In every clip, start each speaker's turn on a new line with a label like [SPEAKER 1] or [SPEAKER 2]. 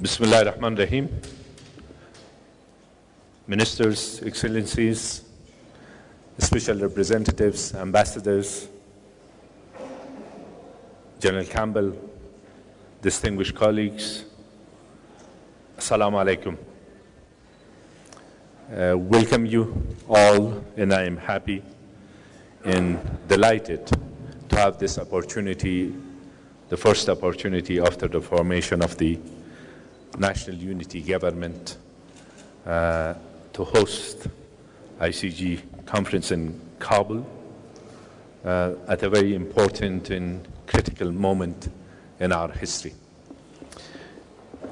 [SPEAKER 1] Bismillah ar-Rahman ar-Rahim. Ministers, Excellencies, Special Representatives, Ambassadors, General Campbell, distinguished colleagues, Assalamu alaikum. Welcome you all, and I am happy and delighted to have this opportunity, the first opportunity after the formation of the National Unity Government, to host ICG conference in Kabul at a very important and critical moment in our history.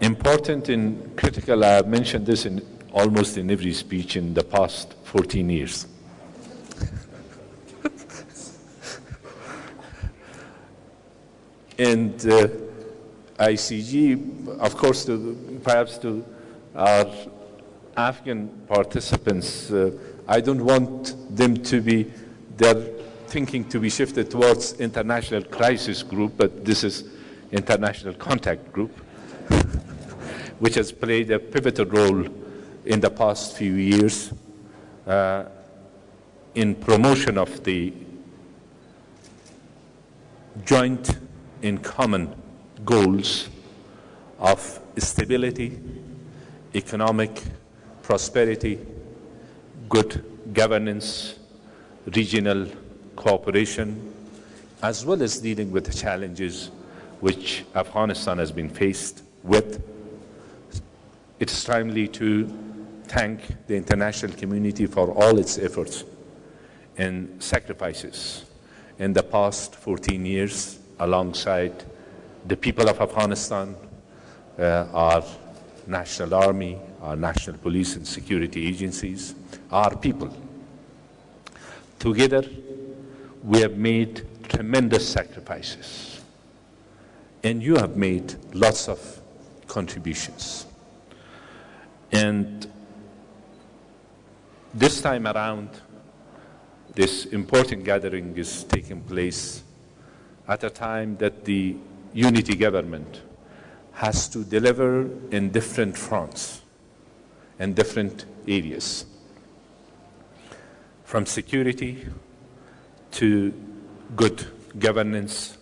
[SPEAKER 1] Important and critical, I have mentioned this in almost in every speech in the past 14 years. And ICG, of course, perhaps to our Afghan participants, I don't want them to be, their thinking to be shifted towards international crisis group, but this is international contact group, which has played a pivotal role in the past few years in promotion of the joint and common goals of stability, economic prosperity, good governance, regional cooperation, as well as dealing with the challenges which Afghanistan has been faced with. It's timely to thank the international community for all its efforts and sacrifices in the past 14 years alongside the people of Afghanistan, our national army, our national police and security agencies, our people. Together, we have made tremendous sacrifices, and you have made lots of contributions. And this time around, this important gathering is taking place at a time that the unity government has to deliver in different fronts and different areas, from security to good governance,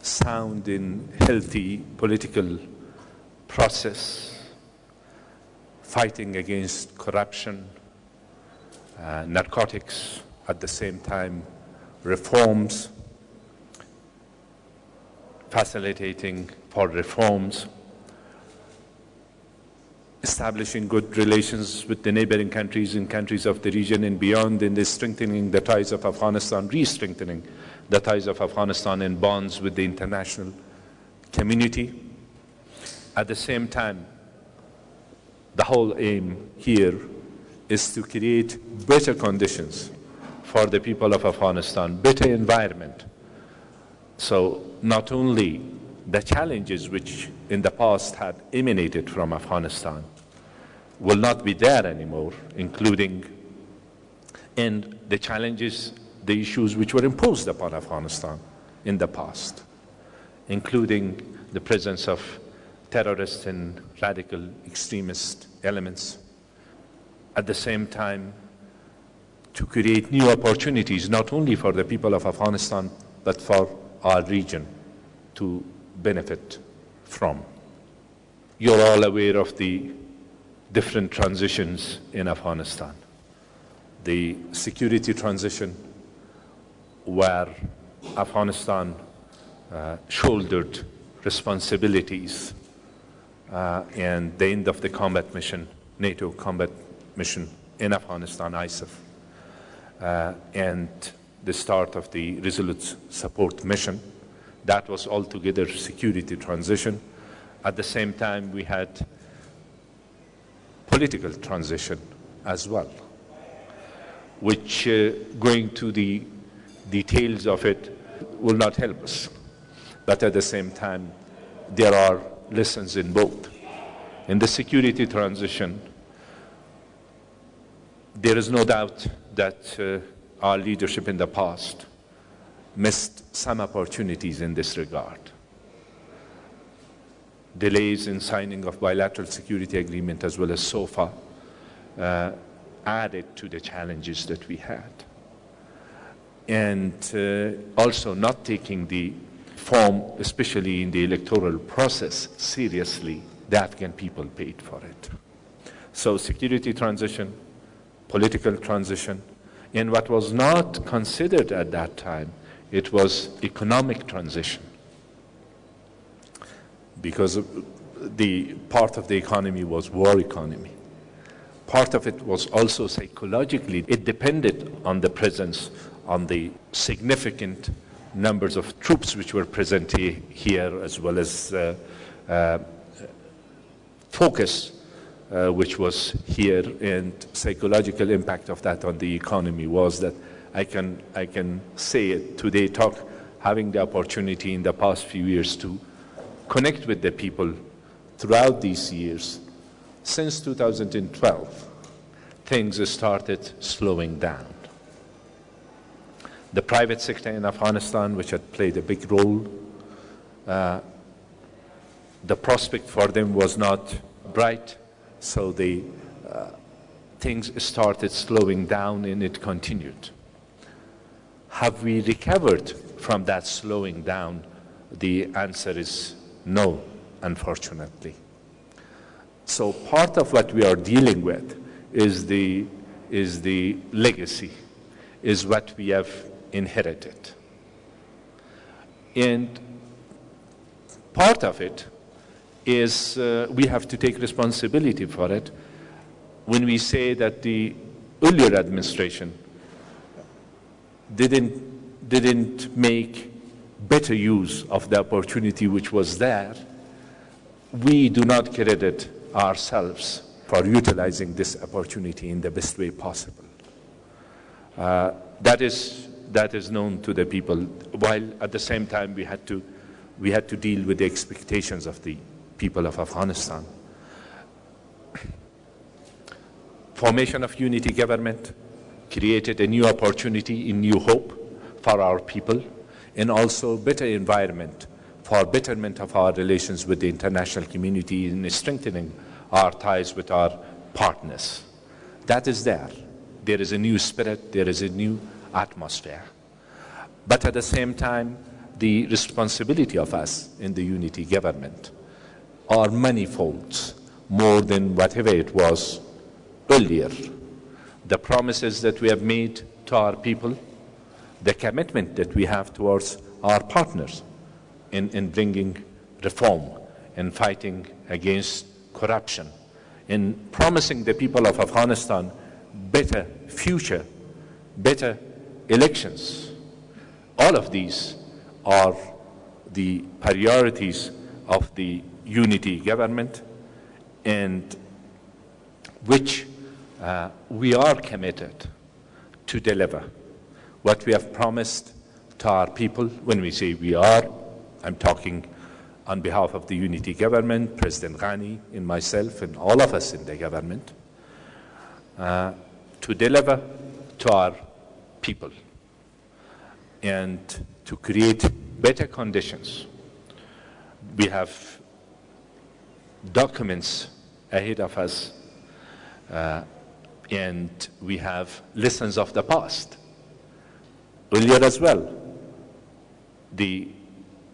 [SPEAKER 1] sound and healthy political process, fighting against corruption, narcotics, at the same time reforms, facilitating for reforms, establishing good relations with the neighboring countries and countries of the region and beyond, and strengthening the ties of Afghanistan, re-strengthening the ties of Afghanistan and bonds with the international community. At the same time, the whole aim here is to create better conditions for the people of Afghanistan, better environment. So not only the challenges which in the past had emanated from Afghanistan will not be there anymore, including in the challenges, the issues which were imposed upon Afghanistan in the past, including the presence of terrorist and radical extremist elements. At the same time, to create new opportunities, not only for the people of Afghanistan, but for our region to benefit from. You're all aware of the different transitions in Afghanistan. The security transition, where Afghanistan shouldered responsibilities, and the end of the combat mission, NATO combat mission in Afghanistan, ISAF, and the start of the Resolute Support Mission. That was altogether security transition. At the same time, we had political transition as well, which going to the details of it will not help us. But at the same time, there are lessons in both. In the security transition, there is no doubt that our leadership in the past missed some opportunities in this regard. delays in signing of bilateral security agreement as well as SOFA added to the challenges that we had. And also not taking the form, especially in the electoral process, seriously, the Afghan people paid for it. So security transition, political transition, and what was not considered at that time, it was economic transition. Because the part of the economy was war economy. Part of it was also psychologically. It depended on the presence, on the significant numbers of troops which were present here, as well as focus which was here, and psychological impact of that on the economy was that I can say it today, having the opportunity in the past few years to connect with the people throughout these years. Since 2012, things started slowing down. The private sector in Afghanistan, which had played a big role, the prospect for them was not bright, so things started slowing down and it continued. Have we recovered from that slowing down? The answer is no, unfortunately. So part of what we are dealing with is the legacy, is what we have inherited. And part of it is we have to take responsibility for it when we say that the earlier administration didn't make better use of the opportunity which was there. We do not credit ourselves for utilizing this opportunity in the best way possible. That is known to the people, while at the same time we had to deal with the expectations of the people of Afghanistan. Formation of unity government created a new opportunity, a new hope for our people, and also better environment for betterment of our relations with the international community and strengthening our ties with our partners. That is there. There is a new spirit, there is a new atmosphere. But at the same time, the responsibility of us in the unity government are manifolds, more than whatever it was earlier. The promises that we have made to our people, the commitment that we have towards our partners in bringing reform and fighting against corruption, in promising the people of Afghanistan better future, better elections. All of these are the priorities of the unity government, and which we are committed to deliver what we have promised to our people. When we say we are, I'm talking on behalf of the unity government, President Ghani and myself and all of us in the government, to deliver to our people and to create better conditions. We have documents ahead of us, and we have lessons of the past. Earlier as well, the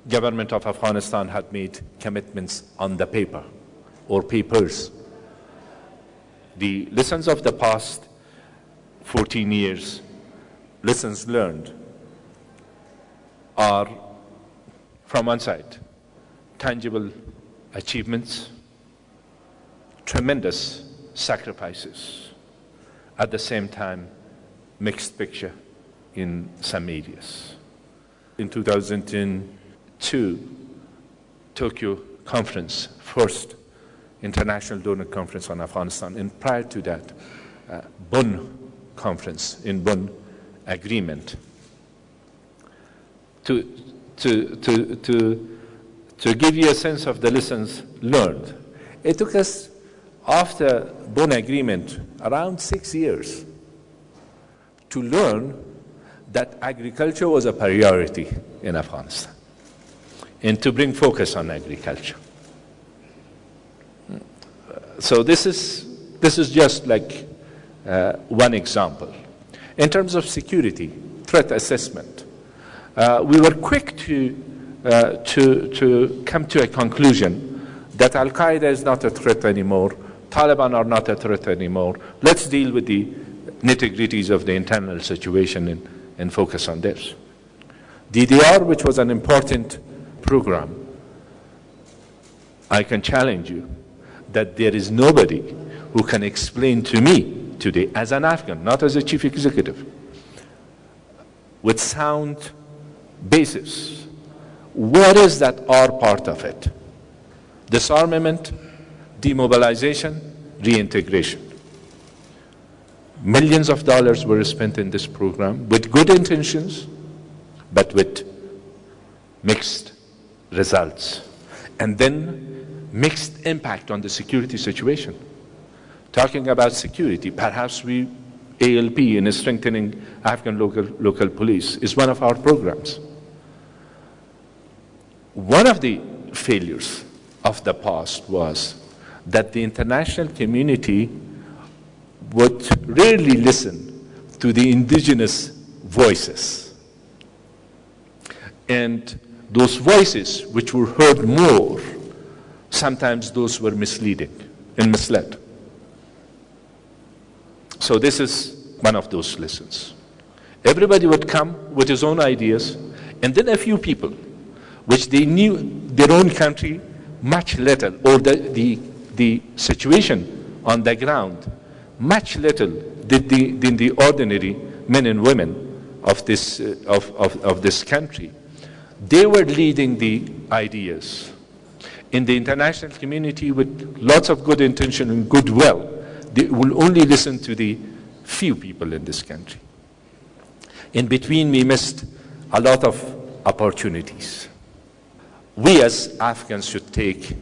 [SPEAKER 1] government of Afghanistan had made commitments on the paper or papers. The lessons of the past 14 years, lessons learned, are from one side, tangible achievements, tremendous sacrifices, at the same time, mixed picture in some areas. In 2002, Tokyo conference, first international donor conference on Afghanistan, and prior to that, Bonn conference, in Bonn agreement. To give you a sense of the lessons learned, it took us, after Bonn agreement, around 6 years to learn that agriculture was a priority in Afghanistan and to bring focus on agriculture. So this is just like one example. In terms of security, threat assessment, we were quick to come to a conclusion that Al-Qaeda is not a threat anymore, Taliban are not a threat anymore. Let's deal with the nitty-gritties of the internal situation and focus on this. DDR, which was an important program, I can challenge you that there is nobody who can explain to me today, as an Afghan, not as a chief executive, with sound basis, what is that R part of it? Disarmament, demobilization, reintegration. Millions of dollars were spent in this program with good intentions, but with mixed results. And then mixed impact on the security situation. Talking about security, perhaps ALP in strengthening Afghan local police is one of our programs. One of the failures of the past was that the international community would rarely listen to the indigenous voices. And those voices which were heard more, sometimes those were misleading and misled. So this is one of those lessons. Everybody would come with his own ideas, and then a few people, which they knew their own country much little, or the situation on the ground much little than the ordinary men and women of this country. They were leading the ideas. In the international community, with lots of good intention and goodwill, they will only listen to the few people in this country. In between, we missed a lot of opportunities. We as Afghans should take,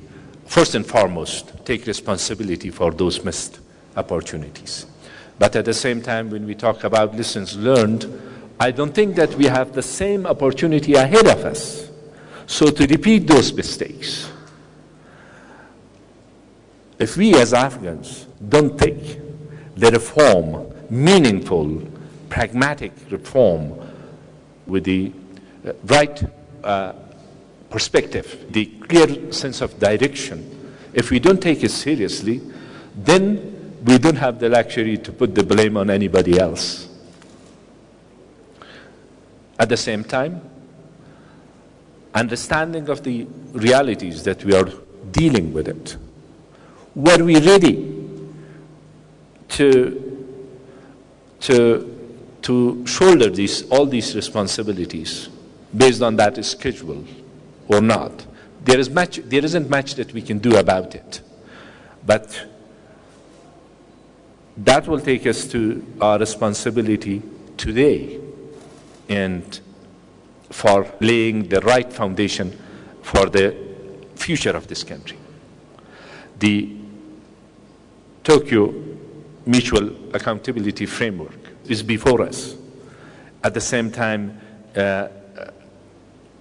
[SPEAKER 1] first and foremost, take responsibility for those missed opportunities. But at the same time, when we talk about lessons learned, I don't think that we have the same opportunity ahead of us. So to repeat those mistakes, if we as Afghans don't take the reform, meaningful, pragmatic reform with the right perspective, the clear sense of direction, if we don't take it seriously, then we don't have the luxury to put the blame on anybody else. At the same time, understanding of the realities that we are dealing with it. Were we ready to shoulder all these responsibilities based on that schedule or not? There isn't much that we can do about it. But that will take us to our responsibility today and for laying the right foundation for the future of this country. The Tokyo Mutual Accountability Framework is before us. At the same time,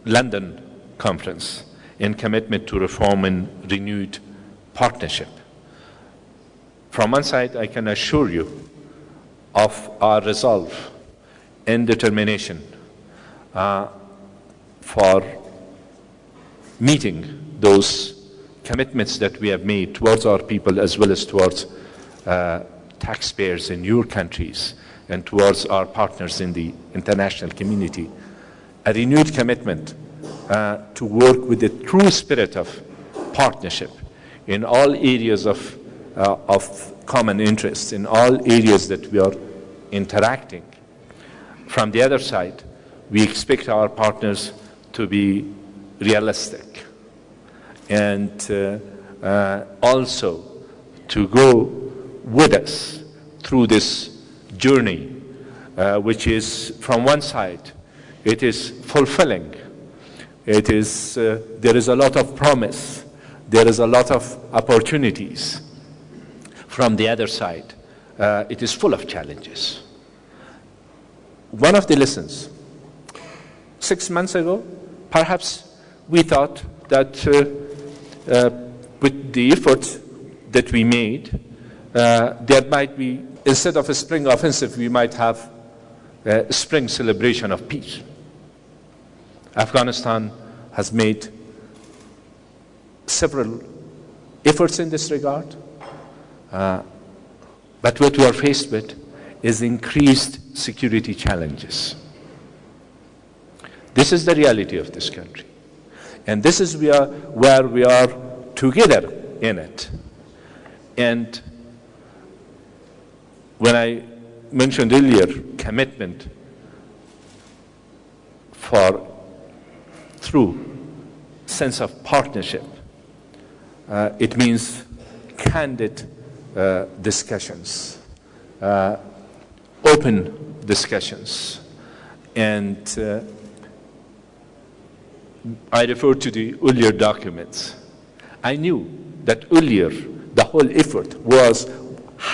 [SPEAKER 1] London Conference in commitment to reform and renewed partnership. From one side, I can assure you of our resolve and determination for meeting those commitments that we have made towards our people as well as towards taxpayers in your countries and towards our partners in the international community. A renewed commitment to work with the true spirit of partnership in all areas of common interests, in all areas that we are interacting. From the other side, we expect our partners to be realistic and also to go with us through this journey, which is, from one side, it is fulfilling. It is, there is a lot of promise. There is a lot of opportunities. From the other side, it is full of challenges. One of the lessons, 6 months ago, perhaps we thought that with the efforts that we made, there might be, instead of a spring offensive, we might have a spring celebration of peace. Afghanistan has made several efforts in this regard, but what we are faced with is increased security challenges. This is the reality of this country. And this is where we are together in it. And when I mentioned earlier commitment through sense of partnership, it means candid discussions, open discussions. And I refer to the earlier documents. I knew that earlier the whole effort was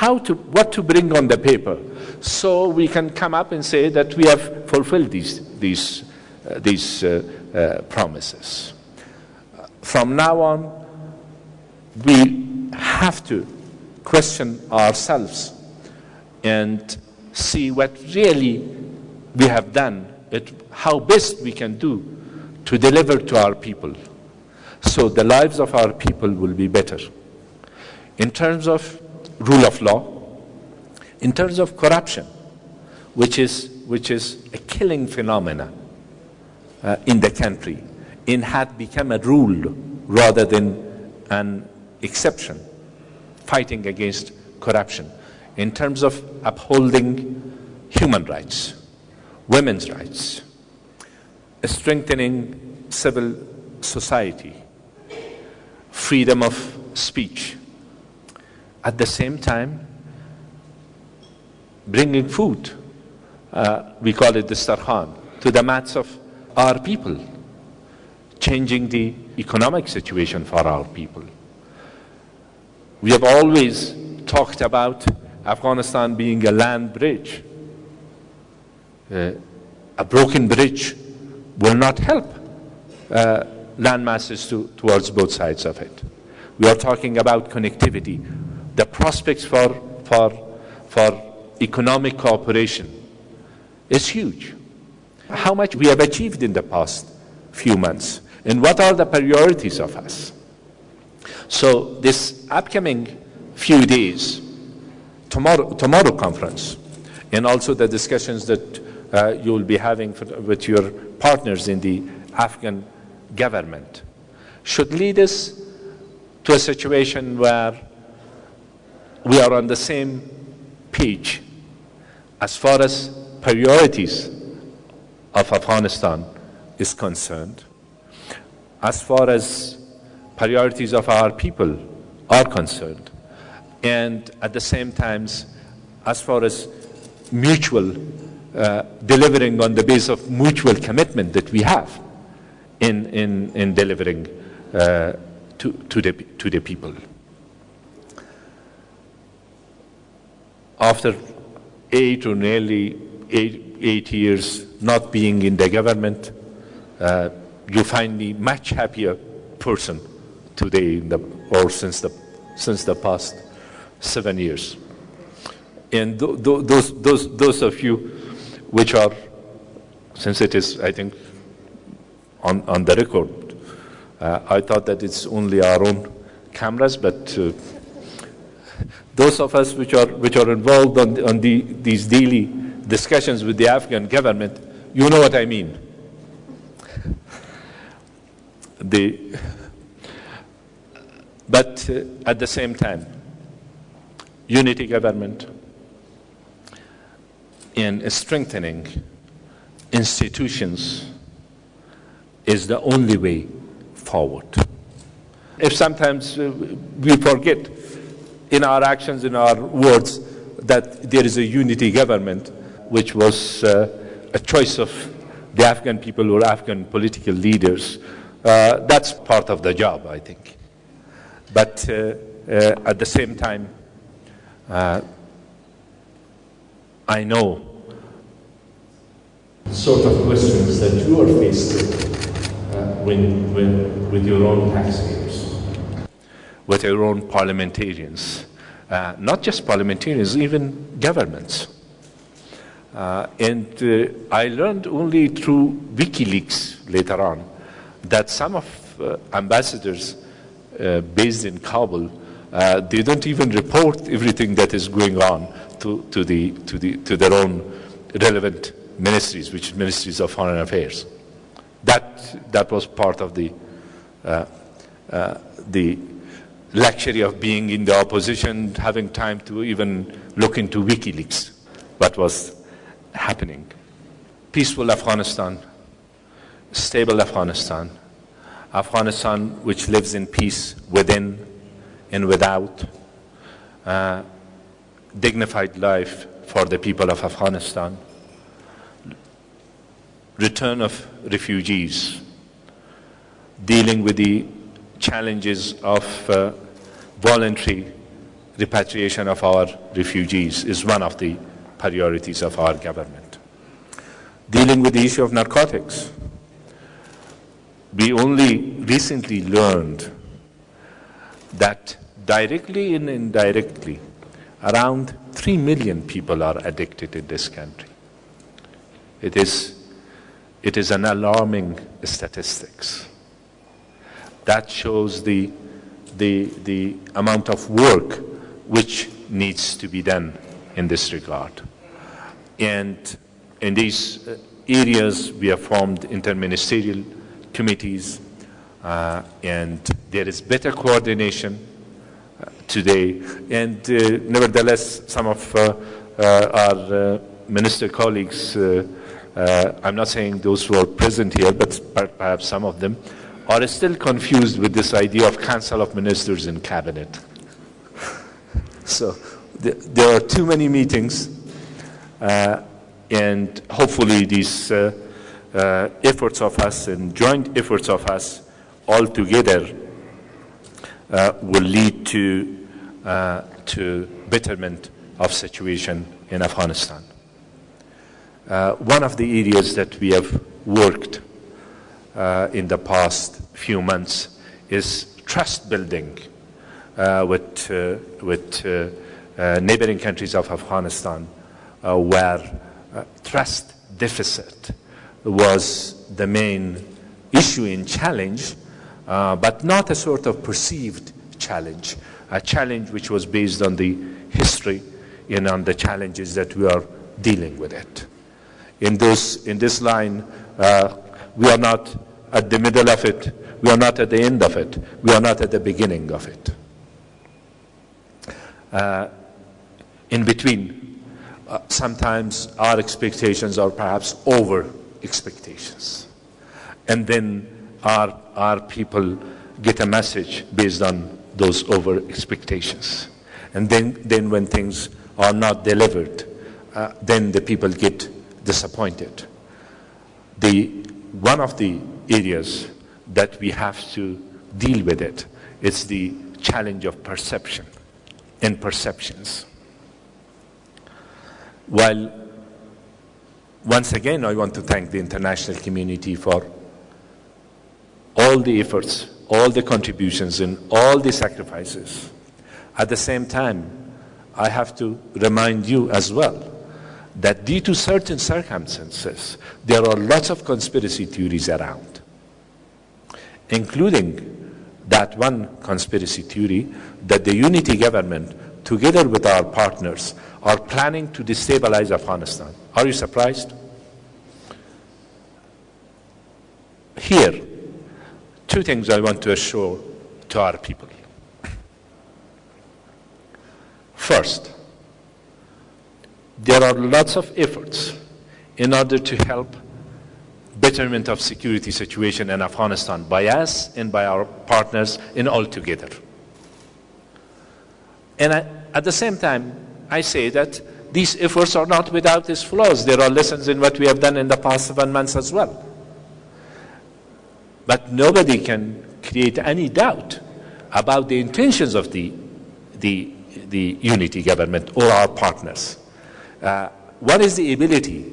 [SPEAKER 1] what to bring on the paper, so we can come up and say that we have fulfilled these promises. From now on, we have to question ourselves and see what really we have done, how best we can do to deliver to our people, so the lives of our people will be better. In terms of rule of law, in terms of corruption, which is a killing phenomena in the country, it had become a rule rather than an exception, fighting against corruption. In terms of upholding human rights, women's rights, strengthening civil society, freedom of speech. At the same time, bringing food, we call it the starkhan, to the mats of our people, changing the economic situation for our people. We have always talked about Afghanistan being a land bridge. A broken bridge will not help land masses towards both sides of it. We are talking about connectivity. The prospects for economic cooperation is huge. How much we have achieved in the past few months, and what are the priorities of us? So this upcoming few days, tomorrow conference, and also the discussions that you will be having with your partners in the Afghan government, should lead us to a situation where we are on the same page as far as priorities of Afghanistan is concerned, as far as priorities of our people are concerned, and at the same time, as far as mutual delivering on the basis of mutual commitment that we have in delivering to the people. After nearly eight years not being in the government, you find me much happier person today since the past 7 years. And those of you which are, since it is, I think, on the record, I thought that it's only our own cameras, but those of us which are involved on these daily discussions with the Afghan government, you know what I mean. But at the same time, unity government and strengthening institutions is the only way forward. If sometimes we forget in our actions, in our words, that there is a unity government, which was a choice of the Afghan people or Afghan political leaders, that's part of the job, I think. But at the same time, I know sort of questions that you are faced with your own taxpayers. with our own parliamentarians, not just parliamentarians, even governments. I learned only through WikiLeaks later on that some of ambassadors based in Kabul, they don't even report everything that is going on to their own relevant ministries, which are ministries of foreign affairs. That was part of the luxury of being in the opposition, having time to even look into WikiLeaks, what was happening. Peaceful Afghanistan, stable Afghanistan, Afghanistan which lives in peace within and without, dignified life for the people of Afghanistan, return of refugees, dealing with the challenges of voluntary repatriation of our refugees is one of the priorities of our government. Dealing with the issue of narcotics. We only recently learned that directly and indirectly, around 3 million people are addicted in this country. It is an alarming statistics. That shows the amount of work which needs to be done in this regard. And in these areas, we have formed interministerial committees, and there is better coordination today. And nevertheless, some of our minister colleagues, I'm not saying those who are present here, but perhaps some of them, are still confused with this idea of Council of Ministers in Cabinet. So there are too many meetings, and hopefully these efforts of us and joint efforts of us all together will lead to betterment of situation in Afghanistan. One of the areas that we have worked in the past few months is trust building with neighboring countries of Afghanistan, where trust deficit was the main issue and challenge, but not a sort of perceived challenge, a challenge which was based on the history and on the challenges that we are dealing with it. In this line, we are not at the middle of it, we are not at the end of it, we are not at the beginning of it. In between, sometimes our expectations are perhaps over expectations. And then our people get a message based on those over expectations. And then when things are not delivered, then the people get disappointed. One of the areas that we have to deal with it is the challenge of perception and perceptions. While once again I want to thank the international community for all the efforts, all the contributions and all the sacrifices. At the same time, I have to remind you as well that due to certain circumstances, there are lots of conspiracy theories around, including that one conspiracy theory that the unity government, together with our partners, are planning to destabilize Afghanistan. Are you surprised? Here, two things I want to assure to our people. First, there are lots of efforts in order to help betterment of security situation in Afghanistan by us and by our partners and all together. And at the same time, I say that these efforts are not without its flaws. There are lessons in what we have done in the past 7 months as well. But nobody can create any doubt about the intentions of the unity government or our partners. What is the ability,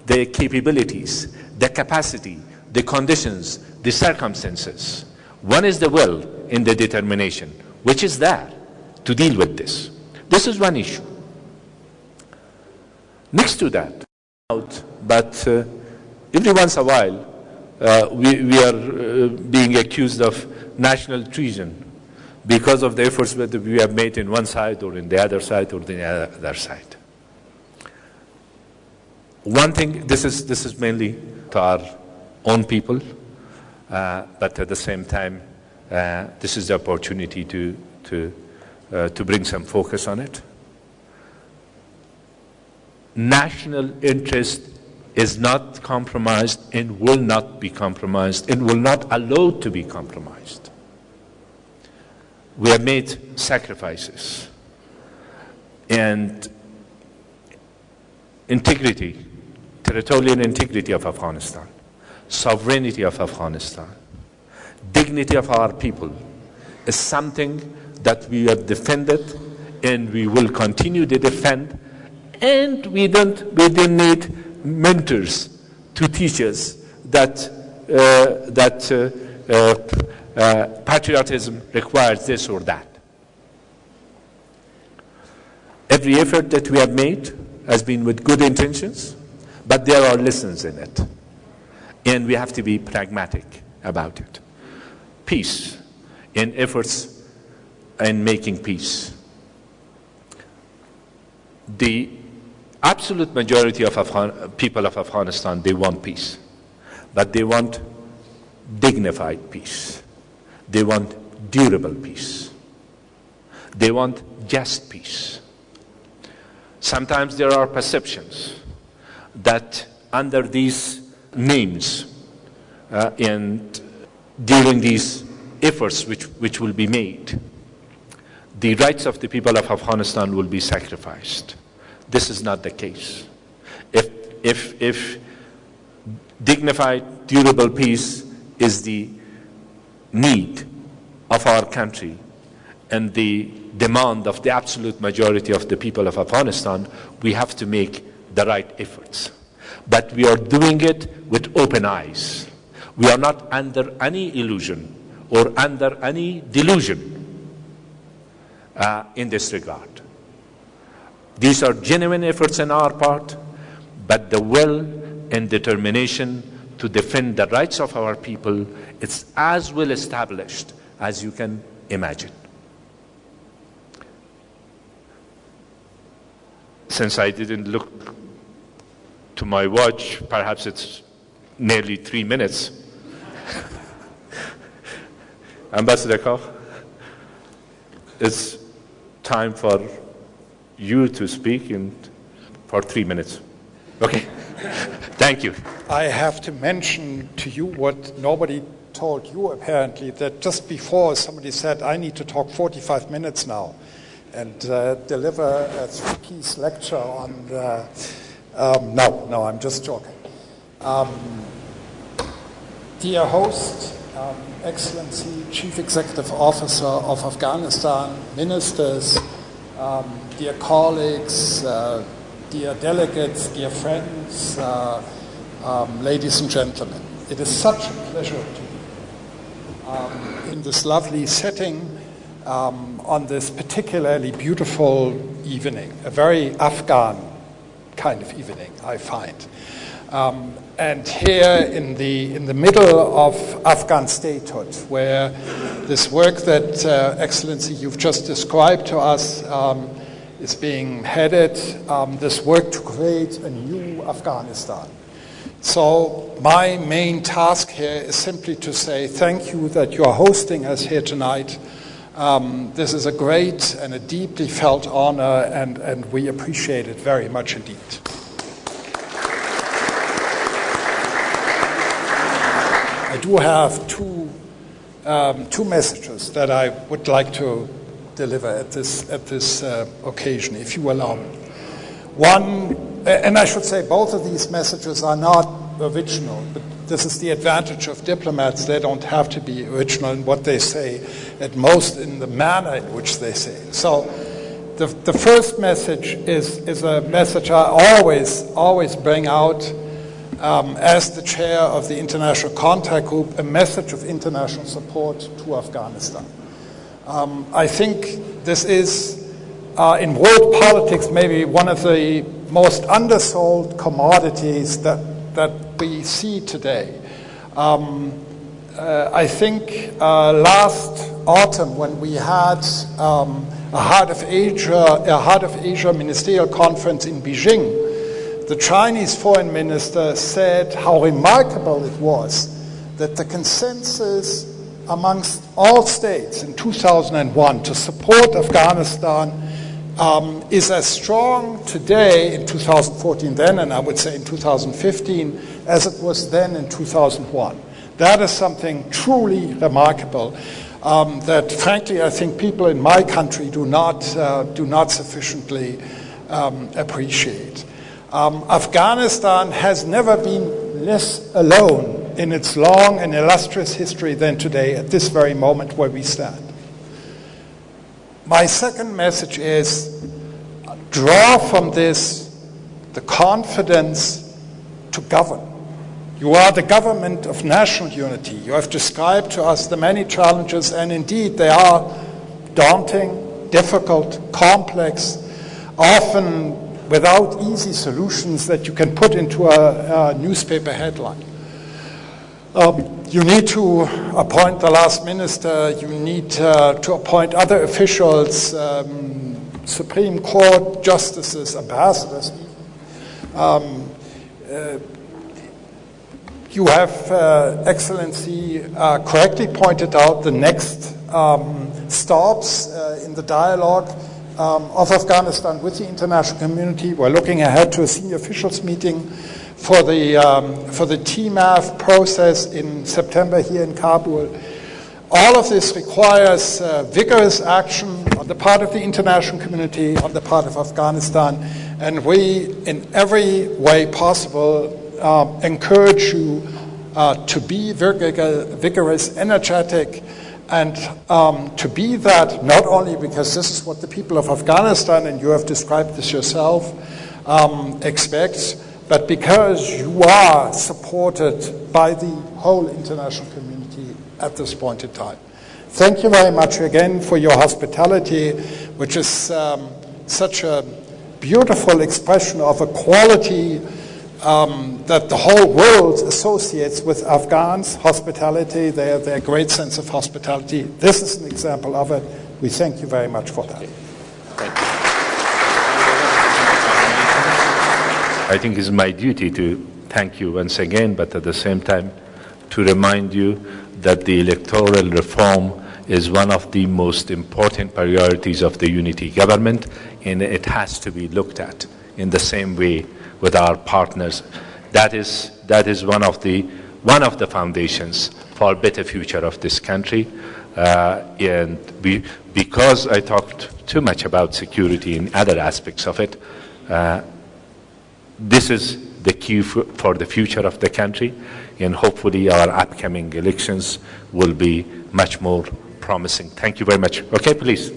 [SPEAKER 1] the capabilities, the capacity, the conditions, the circumstances? One is the will and the determination. which is there to deal with this. This is one issue. Next to that, but every once in a while, we are being accused of national treason because of the efforts that we have made in one side or in the other side or the other side. One thing, this is mainly to our own people, but at the same time, this is the opportunity to bring some focus on it. National interest is not compromised and will not be compromised and will not allow to be compromised. We have made sacrifices, and integrity, territorial integrity of Afghanistan, sovereignty of Afghanistan, dignity of our people is something that we have defended and we will continue to defend, and we didn't need mentors to teach us that patriotism requires this or that. Every effort that we have made has been with good intentions, but there are lessons in it, and we have to be pragmatic about it. Peace and efforts in making peace. The absolute majority of people of Afghanistan, they want peace, but they want dignified peace. They want durable peace. They want just peace. Sometimes there are perceptions that under these names and during these efforts which will be made, the rights of the people of Afghanistan will be sacrificed. This is not the case. If dignified, durable peace is the need of our country and the demand of the absolute majority of the people of Afghanistan, we have to make the right efforts. But we are doing it with open eyes. We are not under any illusion or under any delusion in this regard. These are genuine efforts on our part, but the will and determination to defend the rights of our people is as well established as you can imagine. Since I didn't look to my watch, perhaps it's nearly 3 minutes. Ambassador Koch, it's time for you to speak for 3 minutes. Okay? Thank you.
[SPEAKER 2] I have to mention to you what nobody told you apparently, that just before somebody said, I need to talk 45 minutes now and deliver a 3-piece lecture on the... No, I'm just joking. Dear host, Excellency, Chief Executive Officer of Afghanistan, ministers, dear colleagues, dear delegates, dear friends, ladies and gentlemen, it is such a pleasure to be in this lovely setting on this particularly beautiful evening, a very Afghan kind of evening, I find. And here in the middle of Afghan statehood, where this work that, Excellency, you've just described to us is being headed, this work to create a new Afghanistan. So my main task here is simply to say thank you that you are hosting us here tonight. This is a great and a deeply felt honor, and we appreciate it very much indeed. I do have two messages that I would like to deliver at this occasion, if you allow me. One, and I should say both of these messages are not original, but this is the advantage of diplomats. They don't have to be original in what they say, at most in the manner in which they say it. So the first message is a message I always bring out as the chair of the International Contact Group, a message of international support to Afghanistan. I think this is, in world politics, maybe one of the most undersold commodities that we see today. I think last autumn, when we had a Heart of Asia ministerial conference in Beijing, the Chinese foreign minister said how remarkable it was that the consensus amongst all states in 2001 to support Afghanistan is as strong today in 2014 then, and I would say in 2015, as it was then in 2001. That is something truly remarkable that, frankly, I think people in my country do not sufficiently appreciate. Afghanistan has never been less alone in its long and illustrious history than today at this very moment where we stand. My second message is draw from this the confidence to govern. You are the government of national unity. You have described to us the many challenges, and indeed they are daunting, difficult, complex, often without easy solutions that you can put into a newspaper headline. You need to appoint the last minister, you need to appoint other officials, Supreme Court justices, ambassadors. You have, Excellency, correctly pointed out the next stops in the dialogue of Afghanistan with the international community. We're looking ahead to a senior officials meeting for the TMAF process in September here in Kabul. All of this requires vigorous action on the part of the international community, on the part of Afghanistan, and we, in every way possible, encourage you to be vigorous, energetic, and to be that not only because this is what the people of Afghanistan, and you have described this yourself, expect, but because you are supported by the whole international community at this point in time. Thank you very much again for your hospitality, which is such a beautiful expression of a quality that the whole world associates with Afghans, hospitality, their great sense of hospitality. This is an example of it. We thank you very much for that.
[SPEAKER 1] Thank you. I think it's my duty to thank you once again, but at the same time to remind you that the electoral reform is one of the most important priorities of the unity government, and it has to be looked at in the same way with our partners. That is one of the foundations for a better future of this country. And because I talked too much about security and other aspects of it, this is the key for the future of the country, and hopefully our upcoming elections will be much more promising. Thank you very much. Okay, please.